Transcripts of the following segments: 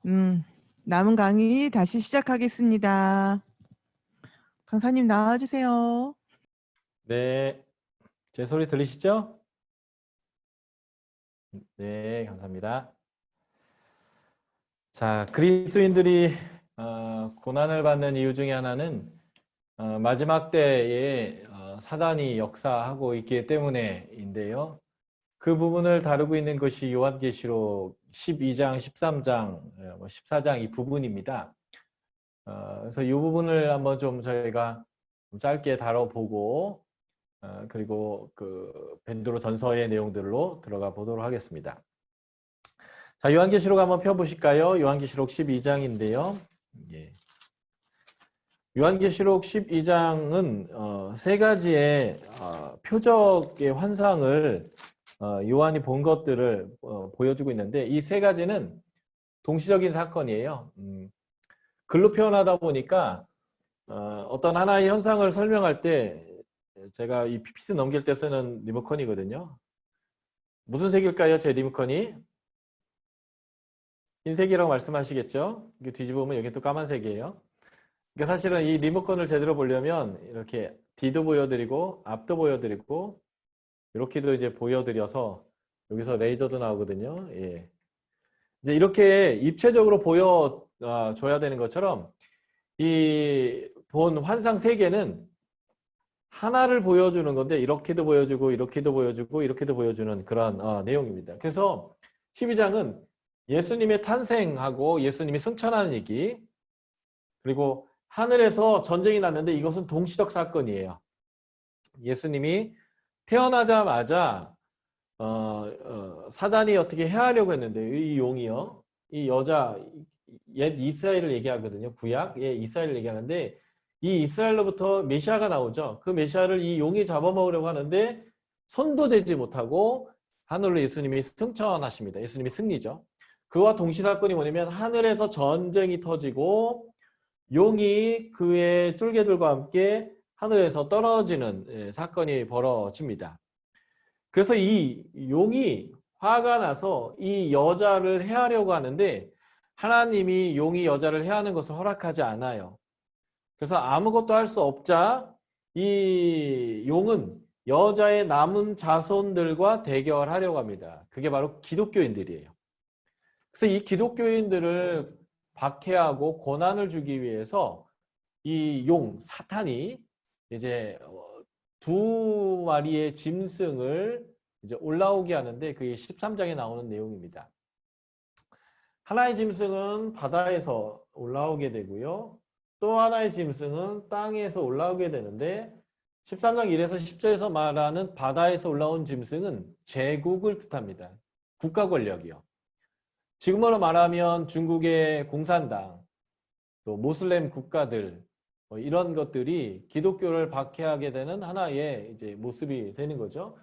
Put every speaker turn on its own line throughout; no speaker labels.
음, 남은 강의 다시 시작하겠습니다. 강사님 나와주세요.
네, 제 소리 들리시죠? 네, 감사합니다. 자, 그리스도인들이 고난을 받는 이유 중에 하나는 마지막 때에 사단이 역사하고 있기 때문에인데요. 그 부분을 다루고 있는 것이 요한계시록 12장, 13장, 14장 이 부분입니다. 그래서 이 부분을 한번 좀 저희가 짧게 다뤄보고 그리고 그 베드로 전서의 내용들로 들어가 보도록 하겠습니다. 자, 요한계시록 한번 펴보실까요? 요한계시록 12장인데요. 예. 요한계시록 12장은 세 가지의 표적의 환상을 요한이 본 것들을 보여주고 있는데 이 세 가지는 동시적인 사건이에요. 글로 표현하다 보니까 어떤 하나의 현상을 설명할 때 제가 이 PPT 넘길 때 쓰는 리모컨이거든요. 무슨 색일까요? 제 리모컨이? 흰색이라고 말씀하시겠죠? 이게 뒤집으면 여기 또 까만색이에요. 그러니까 사실은 이 리모컨을 제대로 보려면 이렇게 뒤도 보여드리고 앞도 보여드리고 이렇게도 이제 보여드려서 여기서 레이저도 나오거든요. 예. 이제 이렇게 입체적으로 보여줘야 되는 것처럼 이 본 환상 세 개는 하나를 보여주는 건데 이렇게도 보여주고 이렇게도 보여주고 이렇게도 보여주는 그런 내용입니다. 그래서 12장은 예수님의 탄생하고 예수님이 승천하는 얘기 그리고 하늘에서 전쟁이 났는데 이것은 동시적 사건이에요. 예수님이 태어나자마자 사단이 어떻게 해하려고 했는데 이 용이요. 이 여자 옛 이스라엘을 얘기하거든요. 구약의 이스라엘을 얘기하는데 이 이스라엘로부터 메시아가 나오죠. 그 메시아를 이 용이 잡아먹으려고 하는데 손도 대지 못하고 하늘로 예수님이 승천하십니다. 예수님이 승리죠. 그와 동시 사건이 뭐냐면 하늘에서 전쟁이 터지고 용이 그의 쫄개들과 함께 하늘에서 떨어지는 사건이 벌어집니다. 그래서 이 용이 화가 나서 이 여자를 해하려고 하는데 하나님이 용이 여자를 해하는 것을 허락하지 않아요. 그래서 아무것도 할 수 없자 이 용은 여자의 남은 자손들과 대결하려고 합니다. 그게 바로 기독교인들이에요. 그래서 이 기독교인들을 박해하고 고난을 주기 위해서 이 용, 사탄이 이제 두 마리의 짐승을 이제 올라오게 하는데 그게 13장에 나오는 내용입니다. 하나의 짐승은 바다에서 올라오게 되고요. 또 하나의 짐승은 땅에서 올라오게 되는데 13장 1에서 10절에서 말하는 바다에서 올라온 짐승은 제국을 뜻합니다. 국가 권력이요. 지금으로 말하면 중국의 공산당, 또 모슬렘 국가들 이런 것들이 기독교를 박해하게 되는 하나의 이제 모습이 되는 거죠.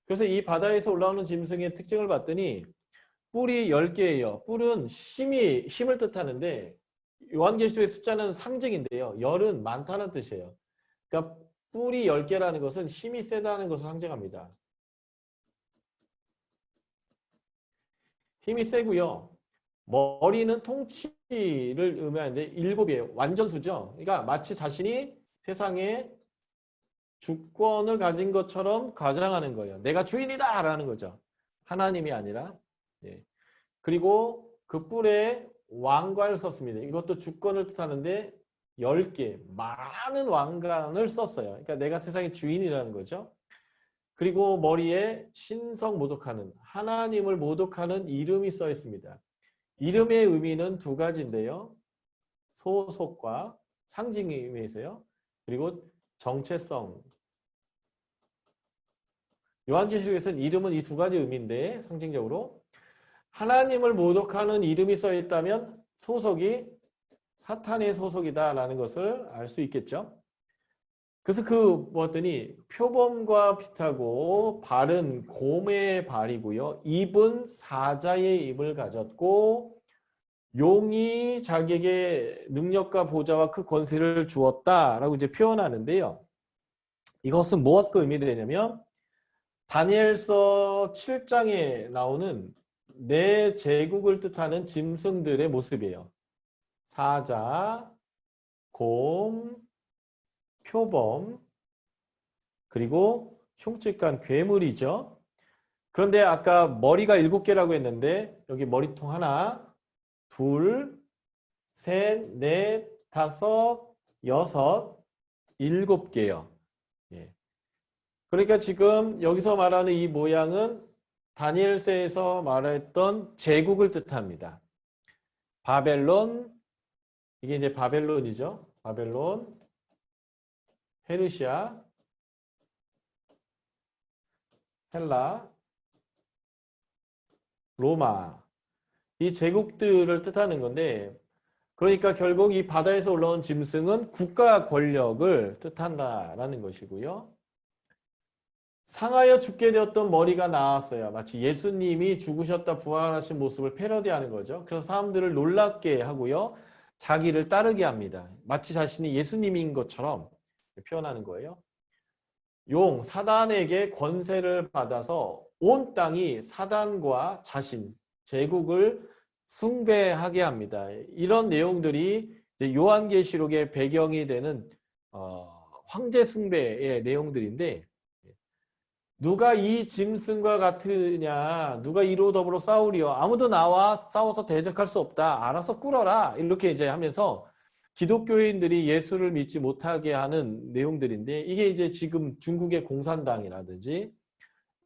그래서 이 바다에서 올라오는 짐승의 특징을 봤더니 뿔이 10개예요. 뿔은 힘을 뜻하는데 요한계시록의 숫자는 상징인데요. 열은 많다는 뜻이에요. 그러니까 뿔이 10개라는 것은 힘이 세다는 것을 상징합니다. 힘이 세고요. 머리는 통치를 의미하는데 7이에요. 완전수죠. 그러니까 마치 자신이 세상에 주권을 가진 것처럼 가장하는 거예요. 내가 주인이다! 라는 거죠. 하나님이 아니라. 예. 그리고 그 뿔에 왕관을 썼습니다. 이것도 주권을 뜻하는데 10개, 많은 왕관을 썼어요. 그러니까 내가 세상의 주인이라는 거죠. 그리고 머리에 신성 모독하는, 하나님을 모독하는 이름이 써 있습니다. 이름의 의미는 두 가지인데요. 소속과 상징의 의미에서요. 그리고 정체성. 요한계시록에서는 이름은 이 두 가지 의미인데 상징적으로 하나님을 모독하는 이름이 써 있다면 소속이 사탄의 소속이다라는 것을 알 수 있겠죠. 그래서 뭐였더니 표범과 비슷하고 발은 곰의 발이고요. 입은 사자의 입을 가졌고 용이 자기에게 능력과 보좌와 그 권세를 주었다라고 이제 표현하는데요. 이것은 무엇과 의미되냐면 다니엘서 7장에 나오는 네 제국을 뜻하는 짐승들의 모습이에요. 사자, 곰, 표범, 그리고 흉측한 괴물이죠. 그런데 아까 머리가 7개라고 했는데 여기 머리통 하나, 둘, 셋, 넷, 다섯, 여섯, 7개요. 예. 그러니까 지금 여기서 말하는 이 모양은 다니엘서에서 말했던 제국을 뜻합니다. 바벨론, 이게 이제 바벨론이죠. 바벨론, 페르시아, 헬라, 로마. 이 제국들을 뜻하는 건데, 그러니까 결국 이 바다에서 올라온 짐승은 국가 권력을 뜻한다라는 것이고요. 상하여 죽게 되었던 머리가 나왔어요. 마치 예수님이 죽으셨다 부활하신 모습을 패러디하는 거죠. 그래서 사람들을 놀랍게 하고요. 자기를 따르게 합니다. 마치 자신이 예수님인 것처럼 표현하는 거예요. 용, 사단에게 권세를 받아서 온 땅이 사단과 자신, 제국을 숭배하게 합니다. 이런 내용들이 요한계시록의 배경이 되는 황제 숭배의 내용들인데, 누가 이 짐승과 같으냐, 누가 이로 더불어 싸우리요, 아무도 나와 싸워서 대적할 수 없다, 알아서 꿇어라, 이렇게 이제 하면서 기독교인들이 예수를 믿지 못하게 하는 내용들인데, 이게 이제 지금 중국의 공산당이라든지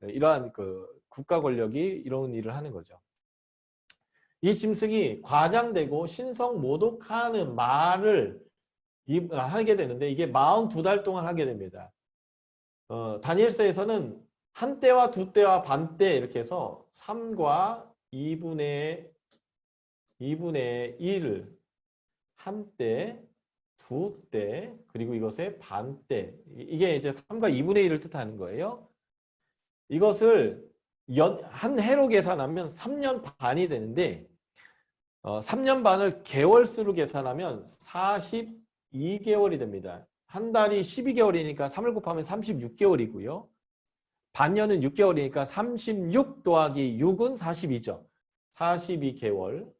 이러한 그 국가 권력이 이런 일을 하는 거죠. 이 짐승이 과장되고 신성 모독하는 말을 하게 되는데, 이게 42달 동안 하게 됩니다. 다니엘서에서는 한 때와 두 때와 반 때 이렇게 해서 3과 2분의 1을 한 때, 두 때, 그리고 이것의 반 때. 이게 이제 3과 2분의 1을 뜻하는 거예요. 이것을 한 해로 계산하면 3년 반이 되는데, 3년 반을 개월수로 계산하면 42개월이 됩니다. 한 달이 12개월이니까 3을 곱하면 36개월이고요. 반년은 6개월이니까 36 더하기 6은 42죠. 42개월.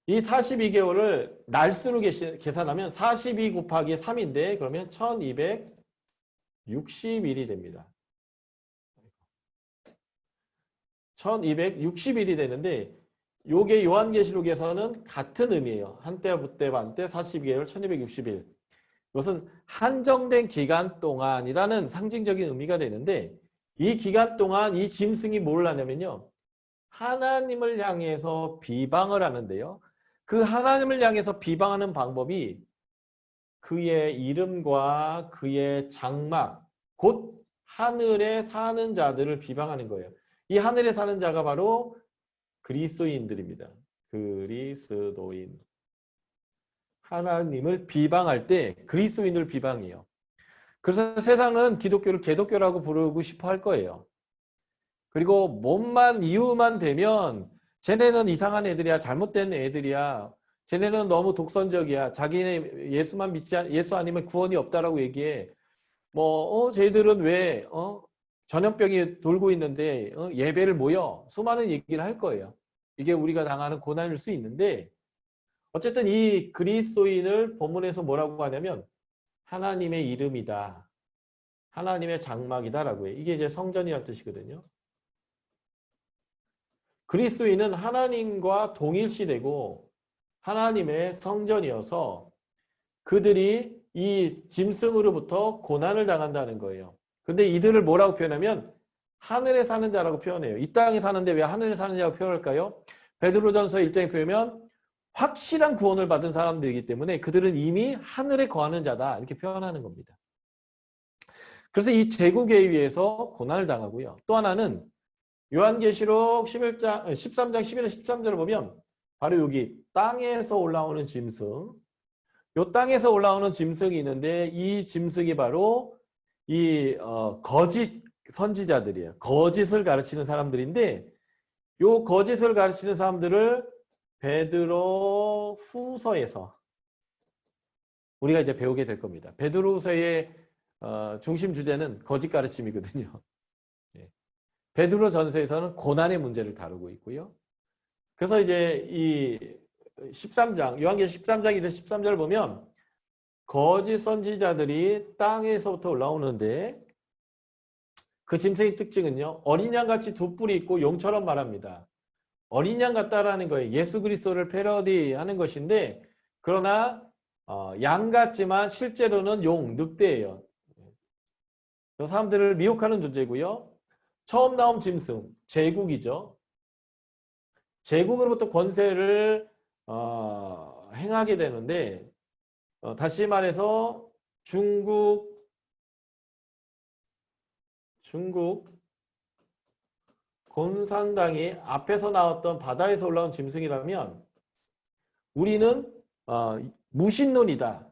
이 42개월을 날수로 계산하면 42 곱하기 3인데 그러면 1260일이 됩니다. 1260일이 되는데 요게 요한계시록에서는 같은 의미예요. 한때와 부때 반때 42개월 1260일. 이것은 한정된 기간 동안이라는 상징적인 의미가 되는데, 이 기간 동안 이 짐승이 뭘 하냐면요, 하나님을 향해서 비방을 하는데요. 그 하나님을 향해서 비방하는 방법이 그의 이름과 그의 장막, 곧 하늘에 사는 자들을 비방하는 거예요. 이 하늘에 사는 자가 바로 그리스도인들입니다. 그리스도인. 하나님을 비방할 때 그리스도인을 비방해요. 그래서 세상은 기독교를 개독교라고 부르고 싶어 할 거예요. 그리고 몸만 이유만 되면 쟤네는 이상한 애들이야, 잘못된 애들이야, 쟤네는 너무 독선적이야, 자기네 예수만 믿지 예수 아니면 구원이 없다라고 얘기해. 쟤들은 왜 전염병이 돌고 있는데 예배를 모여, 수많은 얘기를 할 거예요. 이게 우리가 당하는 고난일 수 있는데, 어쨌든 이 그리스도인을 본문에서 뭐라고 하냐면 하나님의 이름이다, 하나님의 장막이다라고 해요. 이게 이제 성전이라는 뜻이거든요. 그리스도인은 하나님과 동일시되고 하나님의 성전이어서 그들이 이 짐승으로부터 고난을 당한다는 거예요. 근데 이들을 뭐라고 표현하면 하늘에 사는 자라고 표현해요. 이 땅에 사는데 왜 하늘에 사는 자라고 표현할까요? 베드로전서 1장에 보면 확실한 구원을 받은 사람들이기 때문에 그들은 이미 하늘에 거하는 자다, 이렇게 표현하는 겁니다. 그래서 이 제국에 의해서 고난을 당하고요. 또 하나는 요한계시록 13장 11절 13절을 보면 바로 여기 땅에서 올라오는 짐승, 요 땅에서 올라오는 짐승이 있는데 이 짐승이 바로 이 거짓 선지자들이에요. 거짓을 가르치는 사람들인데, 요 거짓을 가르치는 사람들을 베드로 후서에서 우리가 이제 배우게 될 겁니다. 베드로 후서의 중심 주제는 거짓 가르침이거든요. 베드로 전서에서는 고난의 문제를 다루고 있고요. 그래서 이제 이 13장, 요한계시록 13장이 13절을 보면 거짓 선지자들이 땅에서부터 올라오는데 그 짐승의 특징은요. 어린 양같이 두 뿔이 있고 용처럼 말합니다. 어린 양 같다라는 거예요. 예수 그리스도를 패러디하는 것인데 그러나 양 같지만 실제로는 용, 늑대예요. 그 사람들을 미혹하는 존재고요. 처음 나온 짐승, 제국이죠. 제국으로부터 권세를 행하게 되는데 다시 말해서 중국 공산당이 앞에서 나왔던 바다에서 올라온 짐승이라면 우리는 무신론이다.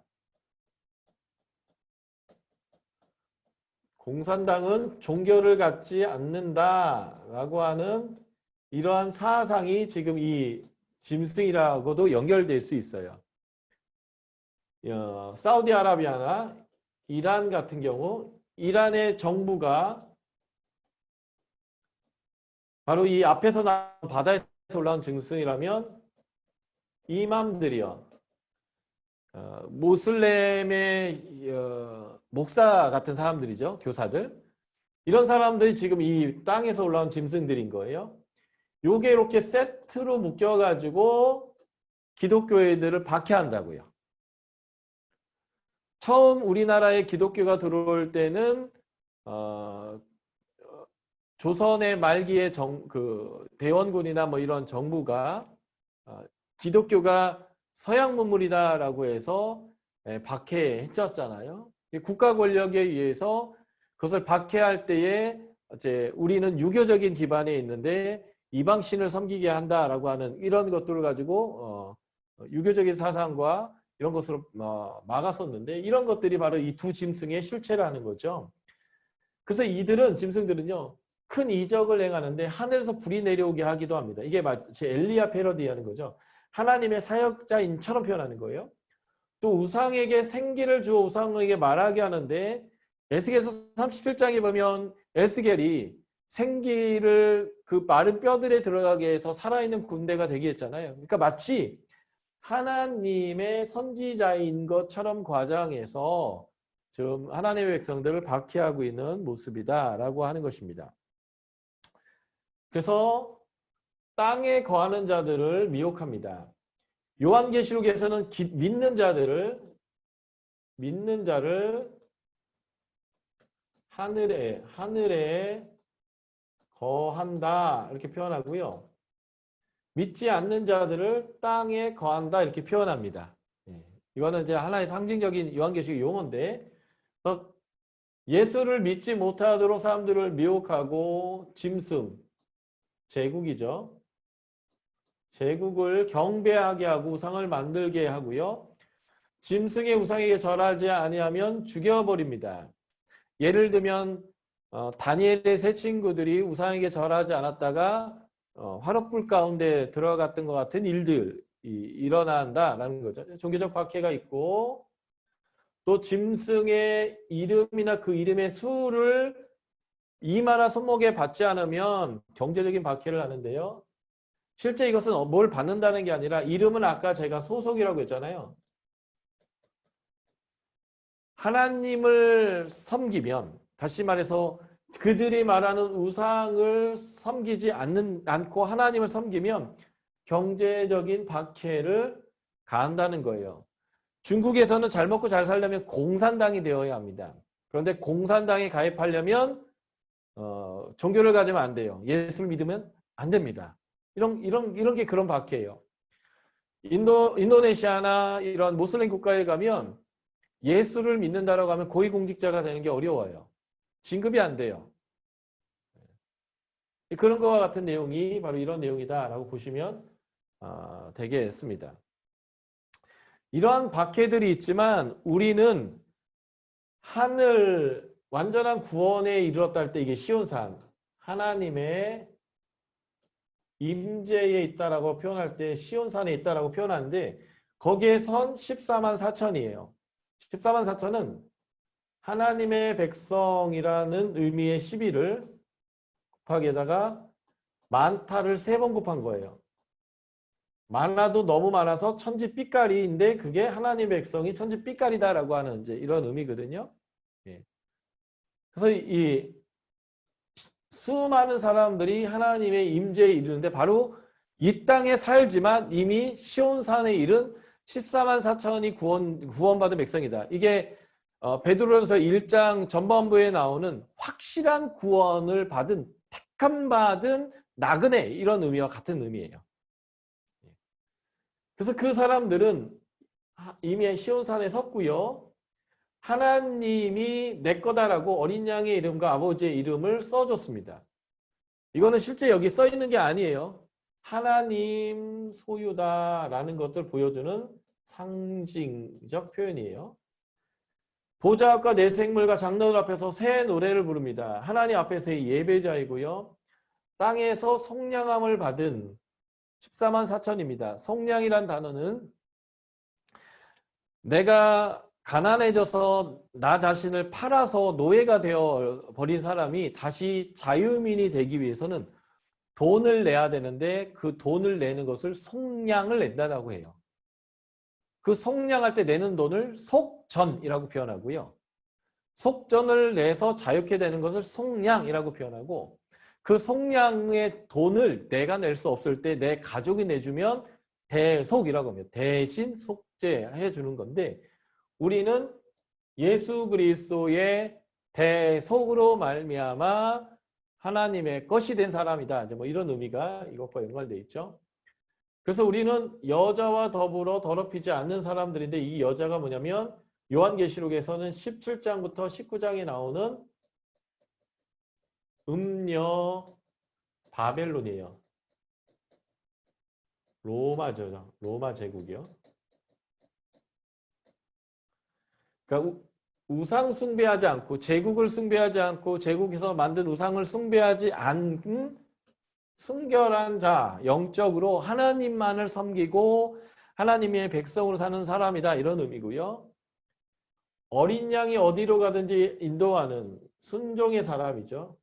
공산당은 종교를 갖지 않는다라고 하는 이러한 사상이 지금 이 짐승이라고도 연결될 수 있어요. 사우디아라비아나 이란 같은 경우 이란의 정부가 바로 이 앞에서 나온 바다에서 올라온 짐승이라면 이맘들이요. 모슬렘의 목사 같은 사람들이죠. 교사들. 이런 사람들이 지금 이 땅에서 올라온 짐승들인 거예요. 요게 이렇게 세트로 묶여가지고 기독교인들을 박해한다고요. 처음 우리나라에 기독교가 들어올 때는 조선의 말기에 대원군이나 뭐 이런 정부가 기독교가 서양 문물이다라고 해서 박해했었잖아요. 국가 권력에 의해서 그것을 박해할 때에 이제 우리는 유교적인 기반에 있는데 이방신을 섬기게 한다라고 하는 이런 것들을 가지고 유교적인 사상과 이런 것으로 막았었는데 이런 것들이 바로 이 두 짐승의 실체라는 거죠. 그래서 짐승들은요. 큰 이적을 행하는데 하늘에서 불이 내려오게 하기도 합니다. 이게 마치 엘리야 패러디하는 거죠. 하나님의 사역자인처럼 표현하는 거예요. 또 우상에게 생기를 주어 우상에게 말하게 하는데 에스겔서 37장에 보면 에스겔이 생기를 그 마른 뼈들에 들어가게 해서 살아있는 군대가 되게 했잖아요. 그러니까 마치 하나님의 선지자인 것처럼 과장해서 지금 하나님의 백성들을 박해하고 있는 모습이다라고 하는 것입니다. 그래서 땅에 거하는 자들을 미혹합니다. 요한계시록에서는 믿는 자를 하늘에 거한다 이렇게 표현하고요. 믿지 않는 자들을 땅에 거한다 이렇게 표현합니다. 이거는 이제 하나의 상징적인 요한계시록 용어인데 예수를 믿지 못하도록 사람들을 미혹하고 짐승, 제국이죠. 제국을 경배하게 하고 우상을 만들게 하고요. 짐승의 우상에게 절하지 아니하면 죽여버립니다. 예를 들면 다니엘의 세 친구들이 우상에게 절하지 않았다가 화롯불 가운데 들어갔던 것 같은 일들이 일어난다라는 거죠. 종교적 박해가 있고 또 짐승의 이름이나 그 이름의 수를 이마나 손목에 받지 않으면 경제적인 박해를 하는데요. 실제 이것은 뭘 받는다는 게 아니라 이름은 아까 제가 소속이라고 했잖아요. 하나님을 섬기면 다시 말해서 그들이 말하는 우상을 섬기지 않고 하나님을 섬기면 경제적인 박해를 가한다는 거예요. 중국에서는 잘 먹고 잘 살려면 공산당이 되어야 합니다. 그런데 공산당에 가입하려면 종교를 가지면 안 돼요. 예수를 믿으면 안 됩니다. 이런 게 그런 박해예요. 인도네시아나 이런 모슬림 국가에 가면 예수를 믿는다라고 하면 고위공직자가 되는 게 어려워요. 진급이 안 돼요. 그런 것과 같은 내용이 바로 이런 내용이다라고 보시면 되겠습니다. 이러한 박해들이 있지만 우리는 완전한 구원에 이르렀다 할 때 이게 시온산, 하나님의 임재에 있다라고 표현할 때 시온산에 있다라고 표현하는데 거기에 선 14만 4천이에요. 14만 4천은 하나님의 백성이라는 의미의 시비를 곱하기에다가 많다를 3번 곱한 거예요. 많아도 너무 많아서 천지빛깔이인데 그게 하나님의 백성이 천지빛깔이다라고 하는 이제 이런 의미거든요. 예. 그래서 이 수많은 사람들이 하나님의 임재에 이르는데 바로 이 땅에 살지만 이미 시온산에 이른 14만 4천이 구원받은 백성이다. 이게 베드로전서 1장 전반부에 나오는 확실한 구원을 받은 택함 받은 나그네 이런 의미와 같은 의미예요. 그래서 그 사람들은 이미 시온산에 섰고요. 하나님이 내 거다라고 어린 양의 이름과 아버지의 이름을 써줬습니다. 이거는 실제 여기 써 있는 게 아니에요. 하나님 소유다라는 것을 보여주는 상징적 표현이에요. 보좌 앞과 내 생물과 장로들 앞에서 새 노래를 부릅니다. 하나님 앞에서의 예배자이고요. 땅에서 속량함을 받은 14만 4천입니다. 속량이란 단어는 내가 가난해져서 나 자신을 팔아서 노예가 되어 버린 사람이 다시 자유민이 되기 위해서는 돈을 내야 되는데 그 돈을 내는 것을 속량을 낸다고 해요. 그 속량할 때 내는 돈을 속전이라고 표현하고요. 속전을 내서 자유케 되는 것을 속량이라고 표현하고 그 속량의 돈을 내가 낼 수 없을 때 내 가족이 내주면 대속이라고 합니다. 대신 속죄해 주는 건데 우리는 예수 그리스도의 대속으로 말미암아 하나님의 것이 된 사람이다. 이제 뭐 이런 의미가 이것과 연관되어 있죠. 그래서 우리는 여자와 더불어 더럽히지 않는 사람들인데 이 여자가 뭐냐면 요한계시록에서는 17장부터 19장에 나오는 음녀 바벨론이에요. 로마죠. 로마 제국이요. 그러니까 우상 숭배하지 않고 제국을 숭배하지 않고 제국에서 만든 우상을 숭배하지 않은 순결한 자, 영적으로 하나님만을 섬기고 하나님의 백성으로 사는 사람이다. 이런 의미고요. 어린 양이 어디로 가든지 인도하는 순종의 사람이죠.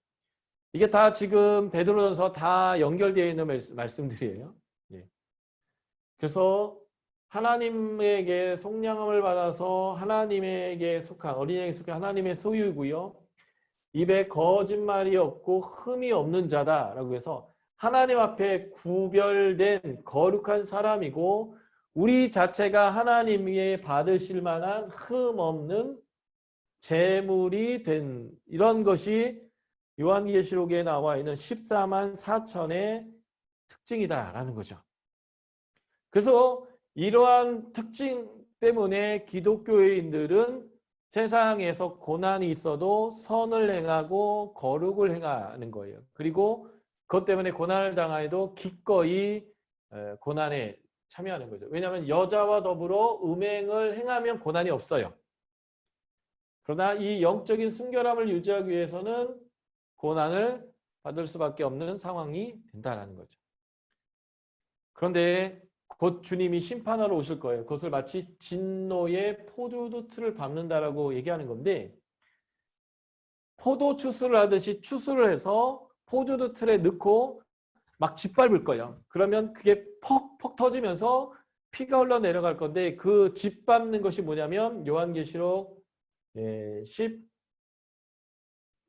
이게 다 지금 베드로전서 다 연결되어 있는 말씀들이에요. 예. 그래서 하나님에게 속량함을 받아서 하나님에게 속한 어린양에게 속한 하나님의 소유이고요. 입에 거짓말이 없고 흠이 없는 자다라고 해서 하나님 앞에 구별된 거룩한 사람이고 우리 자체가 하나님이 받으실 만한 흠 없는 제물이 된 이런 것이 요한계시록에 나와 있는 14만 4천의 특징이다라는 거죠. 그래서 이러한 특징 때문에 기독교인들은 세상에서 고난이 있어도 선을 행하고 거룩을 행하는 거예요. 그리고 그것 때문에 고난을 당하여도 기꺼이 고난에 참여하는 거죠. 왜냐하면 여자와 더불어 음행을 행하면 고난이 없어요. 그러나 이 영적인 순결함을 유지하기 위해서는 고난을 받을 수밖에 없는 상황이 된다는 거죠. 그런데 곧 주님이 심판하러 오실 거예요. 그것을 마치 진노의 포도주 틀을 밟는다라고 얘기하는 건데 포도 추수를 하듯이 추수를 해서 포도주 틀에 넣고 막 짓밟을 거예요. 그러면 그게 퍽퍽 터지면서 피가 흘러내려갈 건데 그 짓밟는 것이 뭐냐면 요한계시록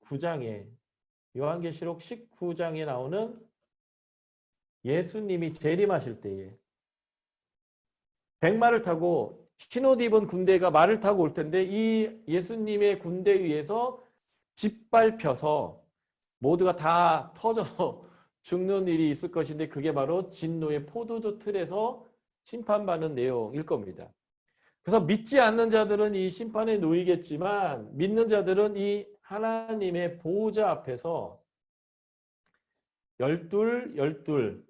19장에 요한계시록 19장에 나오는 예수님이 재림하실 때에 백마를 타고 흰옷 입은 군대가 말을 타고 올 텐데 이 예수님의 군대에 의해서 짓밟혀서 모두가 다 터져서 죽는 일이 있을 것인데 그게 바로 진노의 포도주 틀에서 심판받는 내용일 겁니다. 그래서 믿지 않는 자들은 이 심판에 놓이겠지만 믿는 자들은 이 하나님의 보호자 앞에서 열둘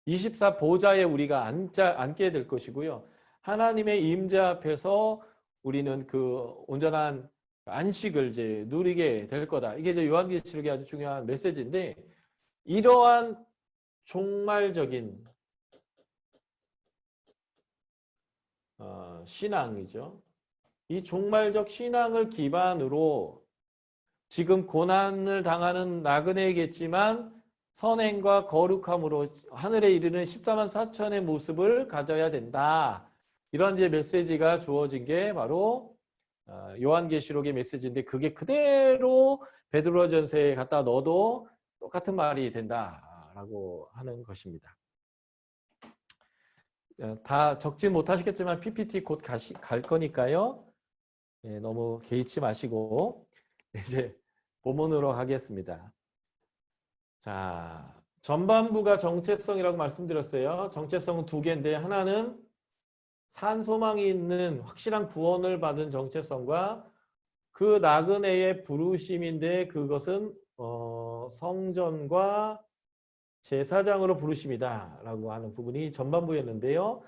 24 보좌에 우리가 앉게 될 것이고요. 하나님의 임재 앞에서 우리는 그 온전한 안식을 이제 누리게 될 거다. 이게 이제 요한계시록의 아주 중요한 메시지인데 이러한 종말적인 신앙이죠. 이 종말적 신앙을 기반으로 지금 고난을 당하는 나그네이겠지만 선행과 거룩함으로 하늘에 이르는 14만 4천의 모습을 가져야 된다. 이런 이제 메시지가 주어진 게 바로 요한계시록의 메시지인데 그게 그대로 베드로전서에 갖다 넣어도 똑같은 말이 된다라고 하는 것입니다. 다 적지 못하시겠지만 PPT 곧 갈 거니까요. 예, 너무 개의치 마시고 이제 본문으로 가겠습니다. 자, 전반부가 정체성이라고 말씀드렸어요. 정체성은 두 개인데 하나는 산 소망이 있는 확실한 구원을 받은 정체성과 그 나그네의 부르심인데 그것은 성전과 제사장으로 부르심이다 라고 하는 부분이 전반부였는데요.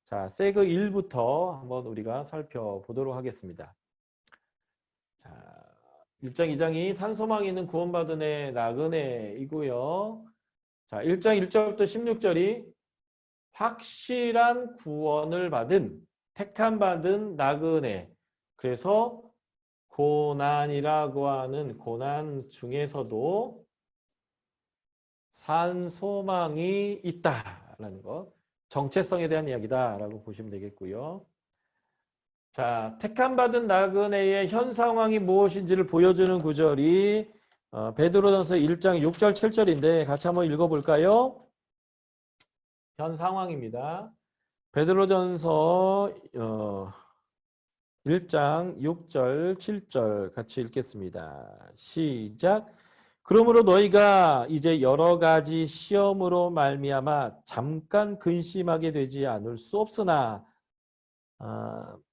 자, 세그 1부터 한번 우리가 살펴보도록 하겠습니다. 자, 1장 2장이 산소망이 있는 구원받은 애 나그네이고요. 자, 1장 1절부터 16절이 확실한 구원을 받은 택함 받은 나그네. 그래서 고난이라고 하는 고난 중에서도 산소망이 있다라는 것. 정체성에 대한 이야기다라고 보시면 되겠고요. 자, 택함받은 나그네의 현 상황이 무엇인지를 보여주는 구절이 베드로전서 1장 6절 7절인데 같이 한번 읽어볼까요? 현 상황입니다. 베드로전서 1장 6절 7절 같이 읽겠습니다. 시작. 그러므로 너희가 이제 여러 가지 시험으로 말미암아 잠깐 근심하게 되지 않을 수 없으나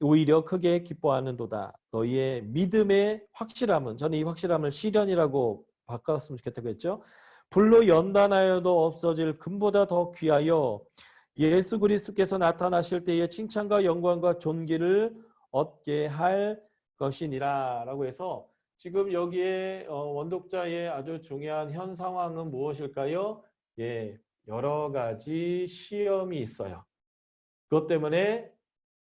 오히려 크게 기뻐하는도다. 너희의 믿음의 확실함은, 저는 이 확실함을 시련이라고 바꿨으면 좋겠다고 했죠. 불로 연단하여도 없어질 금보다 더 귀하여 예수 그리스도께서 나타나실 때에 칭찬과 영광과 존귀를 얻게 할 것이니라 라고 해서 지금 여기에 원독자의 아주 중요한 현 상황은 무엇일까요? 예, 여러 가지 시험이 있어요. 그것 때문에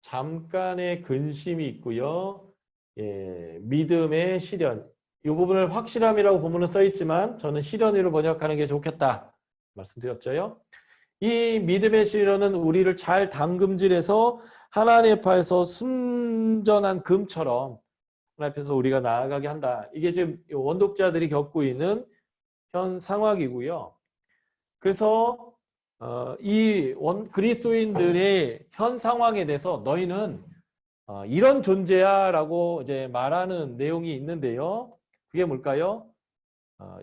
잠깐의 근심이 있고요. 예, 믿음의 시련. 이 부분을 확실함이라고 본문은 써 있지만 저는 시련으로 번역하는 게 좋겠다 말씀드렸죠. 이 믿음의 시련은 우리를 잘 담금질해서 하나님 앞에서 순전한 금처럼 하나님 앞에서 우리가 나아가게 한다. 이게 지금 원독자들이 겪고 있는 현 상황이고요. 그래서 이 그리스도인들의 현 상황에 대해서 너희는 이런 존재야 라고 이제 말하는 내용이 있는데요. 그게 뭘까요?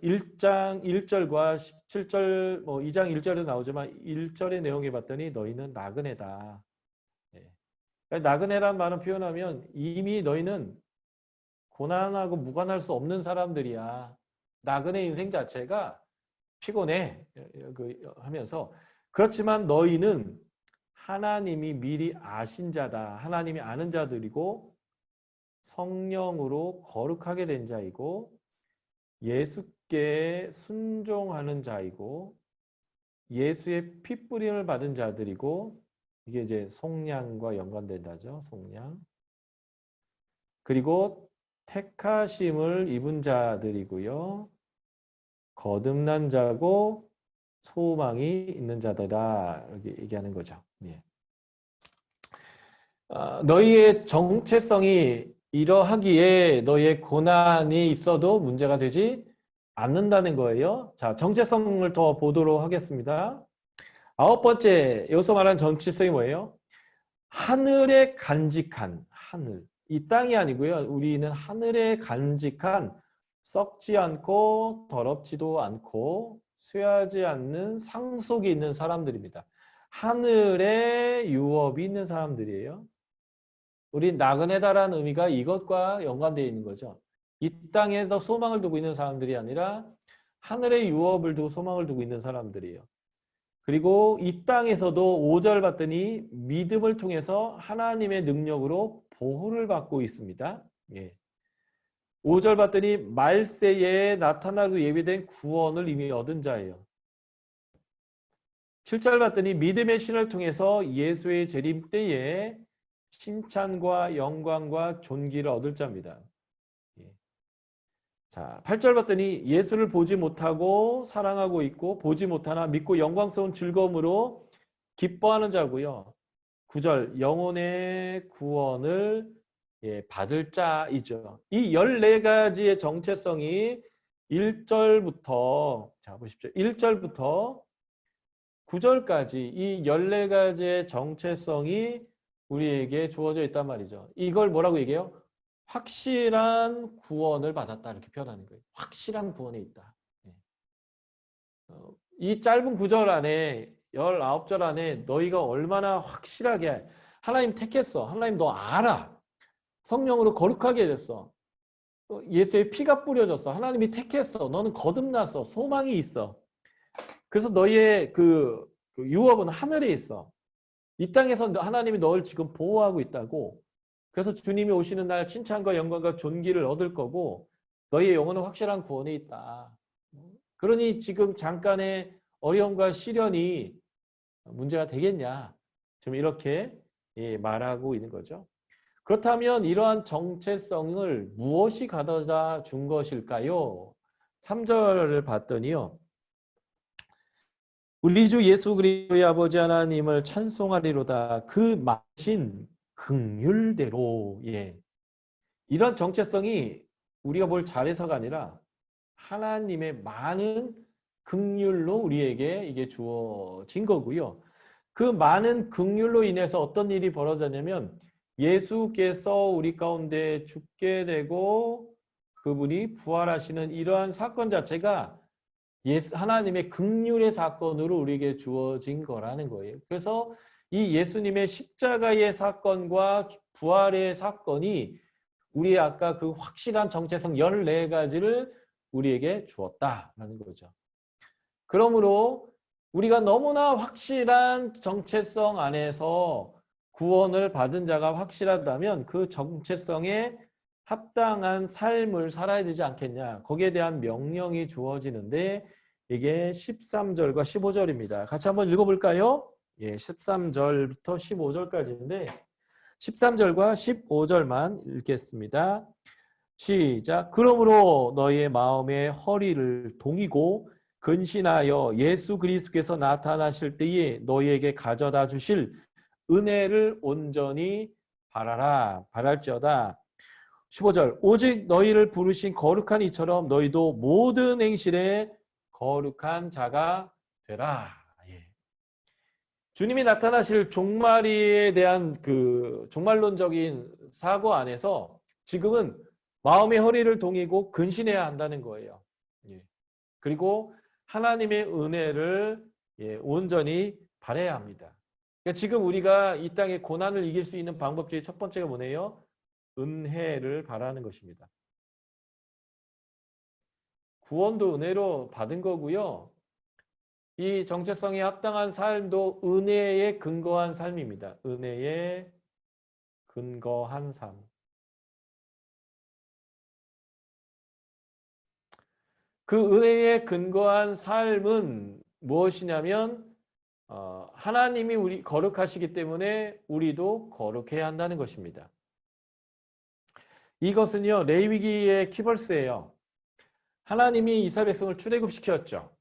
1장 1절과 17절, 2장 1절에도 나오지만 1절의 내용에 봤더니 너희는 나그네다. 네. 그러니까 나그네란 말은 표현하면 이미 너희는 고난하고 무관할 수 없는 사람들이야. 나그네 인생 자체가 피곤해 하면서 그렇지만 너희는 하나님이 미리 아신 자다. 하나님이 아는 자들이고 성령으로 거룩하게 된 자이고 예수께 순종하는 자이고 예수의 핏부림을 받은 자들이고 이게 이제 속량과 연관된다죠. 속량. 그리고 택하심을 입은 자들이고요. 거듭난 자고 소망이 있는 자들이다. 이렇게 얘기하는 거죠. 예. 너희의 정체성이 이러하기에 너희의 고난이 있어도 문제가 되지 않는다는 거예요. 자, 정체성을 더 보도록 하겠습니다. 9번째, 여기서 말하는 정체성이 뭐예요? 하늘에 간직한, 하늘. 이 땅이 아니고요. 우리는 하늘에 간직한 썩지 않고 더럽지도 않고 쇠하지 않는 상속이 있는 사람들입니다. 하늘에 유업이 있는 사람들이에요. 우리 나그네다라는 의미가 이것과 연관되어 있는 거죠. 이 땅에서 소망을 두고 있는 사람들이 아니라 하늘의 유업을 두고 소망을 두고 있는 사람들이에요. 그리고 이 땅에서도 5절 봤더니 믿음을 통해서 하나님의 능력으로 보호를 받고 있습니다. 예. 5절 봤더니 말세에 나타나고 예비된 구원을 이미 얻은 자예요. 7절 봤더니 믿음의 신을 통해서 예수의 재림 때에 칭찬과 영광과 존귀를 얻을 자입니다. 자, 8절 봤더니 예수를 보지 못하고 사랑하고 있고 보지 못하나 믿고 영광스러운 즐거움으로 기뻐하는 자고요. 9절 영혼의 구원을 받을 자이죠. 이 14가지의 정체성이 1절부터 자 보십시오. 1절부터 9절까지 이 14가지의 정체성이 우리에게 주어져 있단 말이죠. 이걸 뭐라고 얘기해요? 확실한 구원을 받았다 이렇게 표현하는 거예요. 확실한 구원에 있다. 이 짧은 9절 안에 19절 안에 너희가 얼마나 확실하게 하나님 택했어. 하나님 너 알아. 성령으로 거룩하게 됐어. 예수의 피가 뿌려졌어. 하나님이 택했어. 너는 거듭났어. 소망이 있어. 그래서 너희의 그 유업은 하늘에 있어. 이 땅에서 하나님이 너를 지금 보호하고 있다고. 그래서 주님이 오시는 날 칭찬과 영광과 존귀를 얻을 거고 너희의 영혼은 확실한 구원에 있다. 그러니 지금 잠깐의 어려움과 시련이 문제가 되겠냐. 좀 이렇게 말하고 있는 거죠. 그렇다면 이러한 정체성을 무엇이 가져다 준 것일까요? 3절을 봤더니요. 우리 주 예수 그리스도의 아버지 하나님을 찬송하리로다. 그 마신 긍휼대로. 이런 정체성이 우리가 뭘 잘해서가 아니라 하나님의 많은 긍휼로 우리에게 이게 주어진 거고요. 그 많은 긍휼로 인해서 어떤 일이 벌어졌냐면 예수께서 우리 가운데 죽게 되고 그분이 부활하시는 이러한 사건 자체가 하나님의 긍휼의 사건으로 우리에게 주어진 거라는 거예요. 그래서 이 예수님의 십자가의 사건과 부활의 사건이 우리의 아까 그 확실한 정체성 14가지를 우리에게 주었다라는 거죠. 그러므로 우리가 너무나 확실한 정체성 안에서 구원을 받은 자가 확실하다면 그 정체성에 합당한 삶을 살아야 되지 않겠냐. 거기에 대한 명령이 주어지는데 이게 13절과 15절입니다. 같이 한번 읽어볼까요? 13절부터 15절까지인데 13절과 15절만 읽겠습니다. 시작. 그러므로 너희의 마음의 허리를 동이고 근신하여 예수 그리스도께서 나타나실 때에 너희에게 가져다 주실 은혜를 온전히 바랄지어다. 15절. 오직 너희를 부르신 거룩한 이처럼 너희도 모든 행실에 거룩한 자가 되라. 주님이 나타나실 종말에 대한 그 종말론적인 사고 안에서 지금은 마음의 허리를 동이고 근신해야 한다는 거예요. 그리고 하나님의 은혜를 온전히 바라야 합니다. 그러니까 지금 우리가 이 땅의 고난을 이길 수 있는 방법 중에 첫 번째가 뭐네요? 은혜를 바라는 것입니다. 구원도 은혜로 받은 거고요. 이 정체성에 합당한 삶도 은혜에 근거한 삶입니다. 은혜에 근거한 삶. 그 은혜에 근거한 삶은 무엇이냐면 하나님이 우리 거룩하시기 때문에 우리도 거룩해야 한다는 것입니다. 이것은요 레위기의 키벌스예요. 하나님이 이스라엘 백성을 출애굽시켰죠.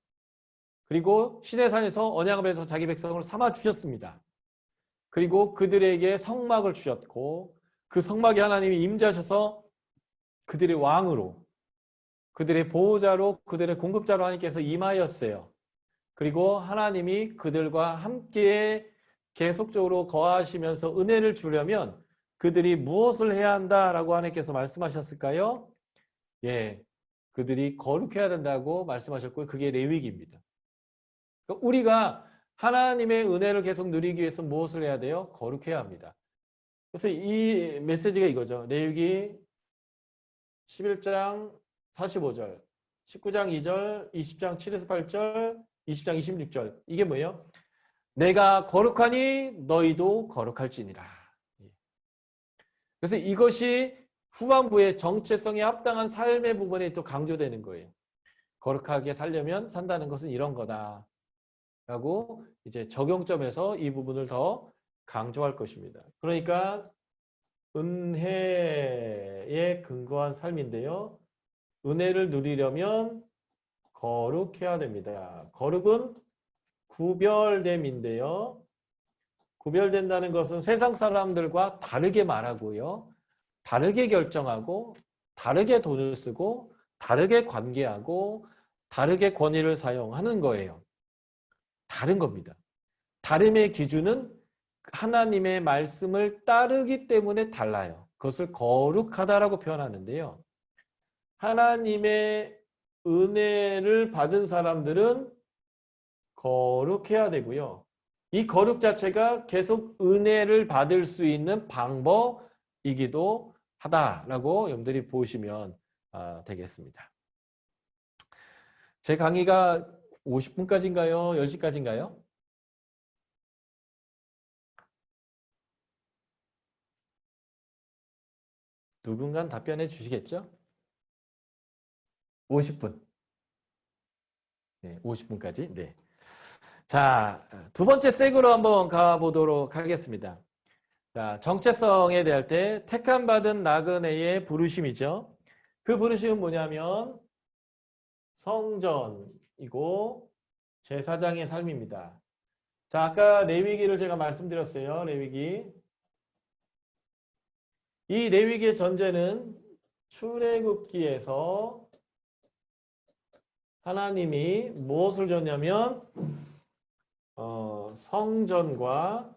그리고 시내산에서 언약궤에서 자기 백성을 삼아 주셨습니다. 그리고 그들에게 성막을 주셨고 그 성막에 하나님이 임재하셔서 그들의 왕으로 그들의 보호자로 그들의 공급자로 하나님께서 임하였어요. 그리고 하나님이 그들과 함께 계속적으로 거하시면서 은혜를 주려면 그들이 무엇을 해야 한다라고 하나님께서 말씀하셨을까요? 그들이 거룩해야 된다고 말씀하셨고요. 그게 레위기입니다. 우리가 하나님의 은혜를 계속 누리기 위해서 무엇을 해야 돼요? 거룩해야 합니다. 그래서 이 메시지가 이거죠. 레위기 11장 45절, 19장 2절, 20장 7에서 8절, 20장 26절. 이게 뭐예요? 내가 거룩하니 너희도 거룩할지니라. 그래서 이것이 후반부의 정체성에 합당한 삶의 부분에 또 강조되는 거예요. 거룩하게 살려면 산다는 것은 이런 거다. 라고 이제 적용점에서 이 부분을 더 강조할 것입니다. 그러니까 은혜에 근거한 삶인데요. 은혜를 누리려면 거룩해야 됩니다. 거룩은 구별됨인데요. 구별된다는 것은 세상 사람들과 다르게 말하고요. 다르게 결정하고 다르게 돈을 쓰고 다르게 관계하고 다르게 권위를 사용하는 거예요. 다른 겁니다. 다름의 기준은 하나님의 말씀을 따르기 때문에 달라요. 그것을 거룩하다라고 표현하는데요. 하나님의 은혜를 받은 사람들은 거룩해야 되고요. 이 거룩 자체가 계속 은혜를 받을 수 있는 방법이기도 하다라고 여러분들이 보시면 되겠습니다. 제 강의가 50분까지인가요? 10시까지인가요? 누군가 답변해 주시겠죠? 50분. 네, 50분까지. 네. 자, 두 번째 색으로 한번 가보도록 하겠습니다. 자, 정체성에 대할 때 택함 받은 나그네의 부르심이죠. 그 부르심은 뭐냐면 성전이고 제사장의 삶입니다. 자, 아까 레위기를 제가 말씀드렸어요. 레위기. 이 레위기의 전제는 출애굽기에서 하나님이 무엇을 줬냐면 성전과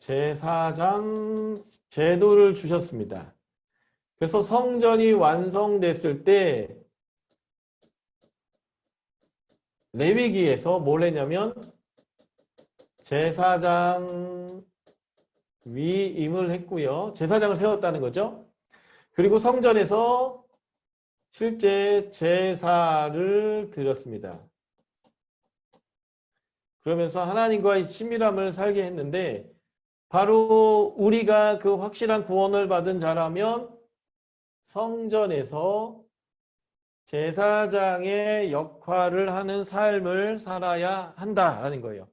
제사장 제도를 주셨습니다. 그래서 성전이 완성됐을 때 레위기에서 뭘 했냐면 제사장 위임을 했고요. 제사장을 세웠다는 거죠. 그리고 성전에서 실제 제사를 드렸습니다. 그러면서 하나님과의 친밀함을 살게 했는데 바로 우리가 그 확실한 구원을 받은 자라면 성전에서 제사장의 역할을 하는 삶을 살아야 한다라는 거예요.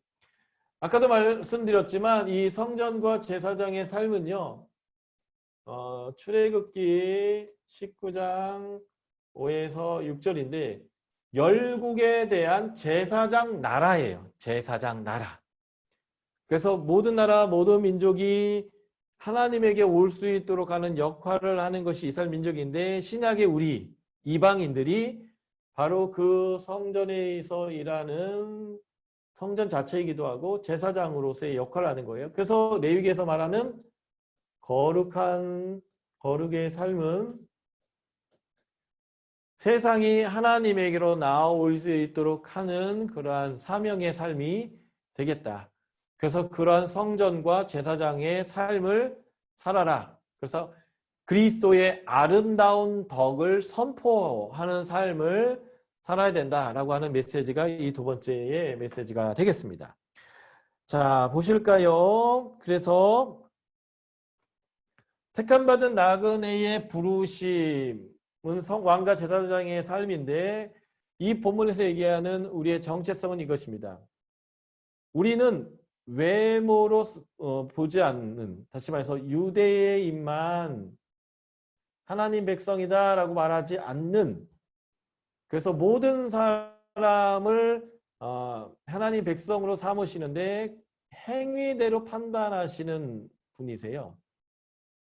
아까도 말씀드렸지만 이 성전과 제사장의 삶은요. 출애굽기 19장 5에서 6절인데 열국에 대한 제사장 나라예요. 제사장 나라. 그래서 모든 나라, 모든 민족이 하나님에게 올 수 있도록 하는 역할을 하는 것이 이스라엘 민족인데 신약의 우리 이방인들이 바로 그 성전에서 일하는 성전 자체이기도 하고 제사장으로서의 역할을 하는 거예요. 그래서 레위기에서 말하는 거룩의 삶은 세상이 하나님에게로 나아올 수 있도록 하는 그러한 사명의 삶이 되겠다. 그래서 그러한 성전과 제사장의 삶을 살아라. 그래서 그리스도의 아름다운 덕을 선포하는 삶을 살아야 된다라고 하는 메시지가 이 두 번째의 메시지가 되겠습니다. 자, 보실까요? 그래서 택함받은 나그네의 부르심은 왕과 제사장의 삶인데 이 본문에서 얘기하는 우리의 정체성은 이것입니다. 우리는 외모로 보지 않는, 다시 말해서 유대의 입만 하나님 백성이다라고 말하지 않는, 그래서 모든 사람을 하나님 백성으로 삼으시는데 행위대로 판단하시는 분이세요.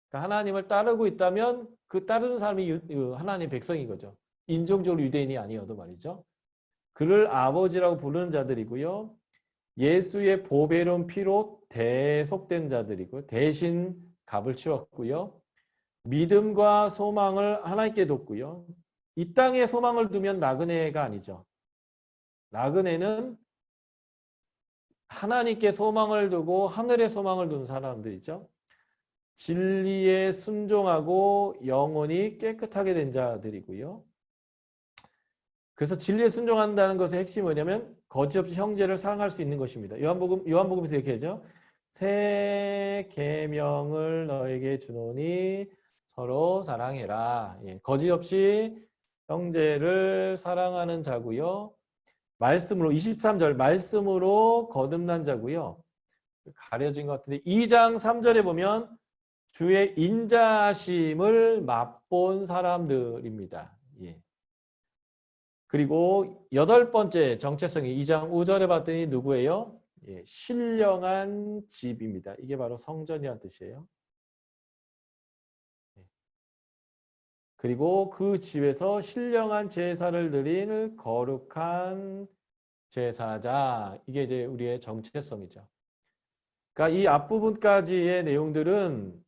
그러니까 하나님을 따르고 있다면 그 따르는 사람이 하나님 백성인 거죠. 인종적으로 유대인이 아니어도 말이죠. 그를 아버지라고 부르는 자들이고요. 예수의 보배로운 피로 대속된 자들이고 대신 값을 치렀고요. 믿음과 소망을 하나님께 뒀고요. 이 땅에 소망을 두면 나그네가 아니죠. 나그네는 하나님께 소망을 두고 하늘에 소망을 둔 사람들이죠. 진리에 순종하고 영혼이 깨끗하게 된 자들이고요. 그래서 진리에 순종한다는 것의 핵심이 뭐냐면 거짓없이 형제를 사랑할 수 있는 것입니다. 요한복음에서 이렇게 하죠. 새 계명을 너에게 주노니 서로 사랑해라. 예, 거짓없이 형제를 사랑하는 자고요. 말씀으로 23절 말씀으로 거듭난 자고요. 가려진 것 같은데 2장 3절에 보면 주의 인자하심을 맛본 사람들입니다. 예. 그리고 8번째 정체성이 2장 5절에 봤더니 누구예요? 예, 신령한 집입니다. 이게 바로 성전이라는 뜻이에요. 그리고 그 집에서 신령한 제사를 드릴 거룩한 제사장. 이게 이제 우리의 정체성이죠. 그러니까 이 앞부분까지의 내용들은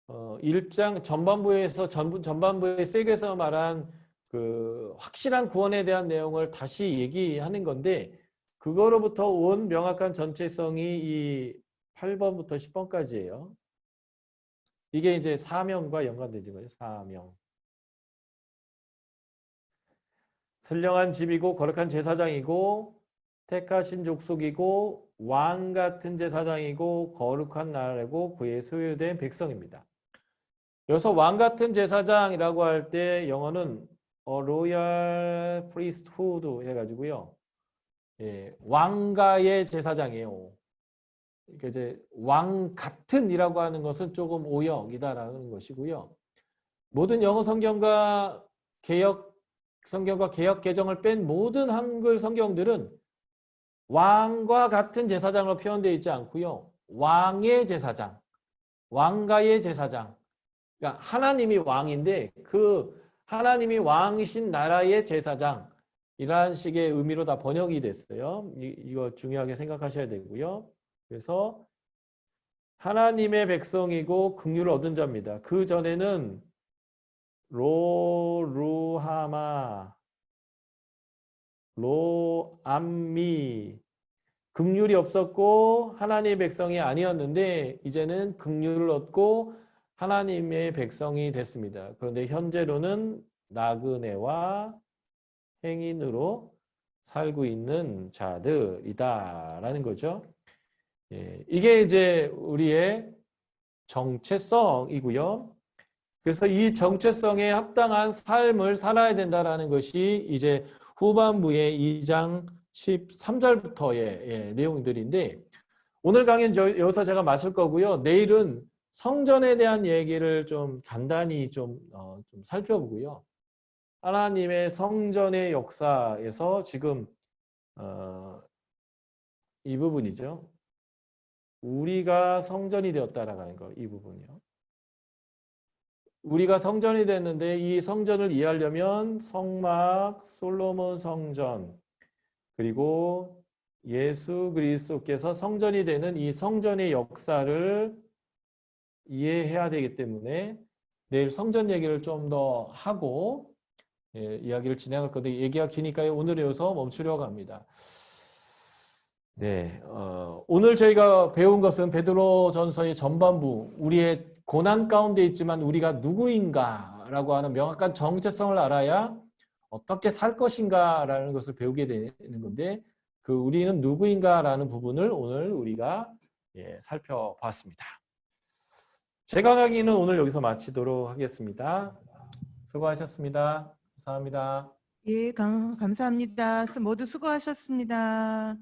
1장 전반부에서 전반부의 세계에서 말한 그 확실한 구원에 대한 내용을 다시 얘기하는 건데 그거로부터 온 명확한 전체성이 이 8번부터 10번까지예요. 이게 이제 사명과 연관되는 거예요. 사명. 선량한 집이고 거룩한 제사장이고 택하신 족속이고 왕 같은 제사장이고 거룩한 나라고 그의 소유된 백성입니다. 여기서 왕 같은 제사장이라고 할 때 영어는 로얄 프리스트후드 해가지고요. 예, 왕가의 제사장이에요. 그러니까 이제 왕 같은이라고 하는 것은 조금 오역이다라는 것이고요. 모든 영어 성경과 개역 성경과 개역 개정을 뺀 모든 한글 성경들은 왕과 같은 제사장으로 표현되어 있지 않고요. 왕의 제사장, 왕가의 제사장. 그러니까 하나님이 왕인데 그 하나님이 왕이신 나라의 제사장이라는 식의 의미로 다 번역이 됐어요. 이거 중요하게 생각하셔야 되고요. 그래서 하나님의 백성이고 긍휼을 얻은 자입니다. 그 전에는 루하마, 로암미 긍휼이 없었고 하나님의 백성이 아니었는데 이제는 긍휼을 얻고 하나님의 백성이 됐습니다. 그런데 현재로는 나그네와 행인으로 살고 있는 자들이다라는 거죠. 예, 이게 이제 우리의 정체성이고요. 그래서 이 정체성에 합당한 삶을 살아야 된다라는 것이 이제 후반부의 2장 13절부터의 내용들인데 오늘 강의는 여기서 제가 마칠 거고요. 내일은 성전에 대한 얘기를 좀 간단히 좀 살펴보고요. 하나님의 성전의 역사에서 지금 이 부분이죠. 우리가 성전이 되었다라고 하는 거, 이 부분이요. 우리가 성전이 됐는데 이 성전을 이해하려면 성막, 솔로몬 성전, 그리고 예수 그리스도께서 성전이 되는 이 성전의 역사를 이해해야 되기 때문에 내일 성전 얘기를 좀 더 하고 이야기를 진행할 건데 얘기가 기니까요. 오늘 여기서 멈추려고 합니다. 네, 오늘 저희가 배운 것은 베드로전서의 전반부, 우리의 고난 가운데 있지만 우리가 누구인가라고 하는 명확한 정체성을 알아야 어떻게 살 것인가라는 것을 배우게 되는 건데 그 우리는 누구인가라는 부분을 오늘 우리가 살펴봤습니다. 제 강의는 오늘 여기서 마치도록 하겠습니다. 수고하셨습니다. 감사합니다.
예, 감사합니다. 모두 수고하셨습니다.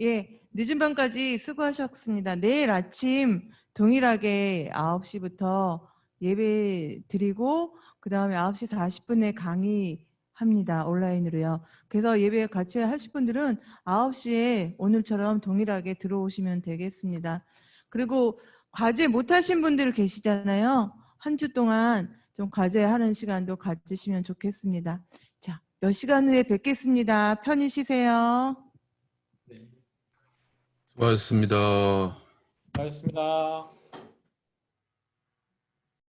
예, 늦은 밤까지 수고하셨습니다. 내일 아침 동일하게 9시부터 예배 드리고 그 다음에 9시 40분에 강의합니다. 온라인으로요. 그래서 예배 같이 하실 분들은 9시에 오늘처럼 동일하게 들어오시면 되겠습니다. 그리고 과제 못하신 분들 계시잖아요. 한 주 동안 좀 과제하는 시간도 가지시면 좋겠습니다. 자, 몇 시간 후에 뵙겠습니다. 편히 쉬세요.
수고하셨습니다.
수고하셨습니다.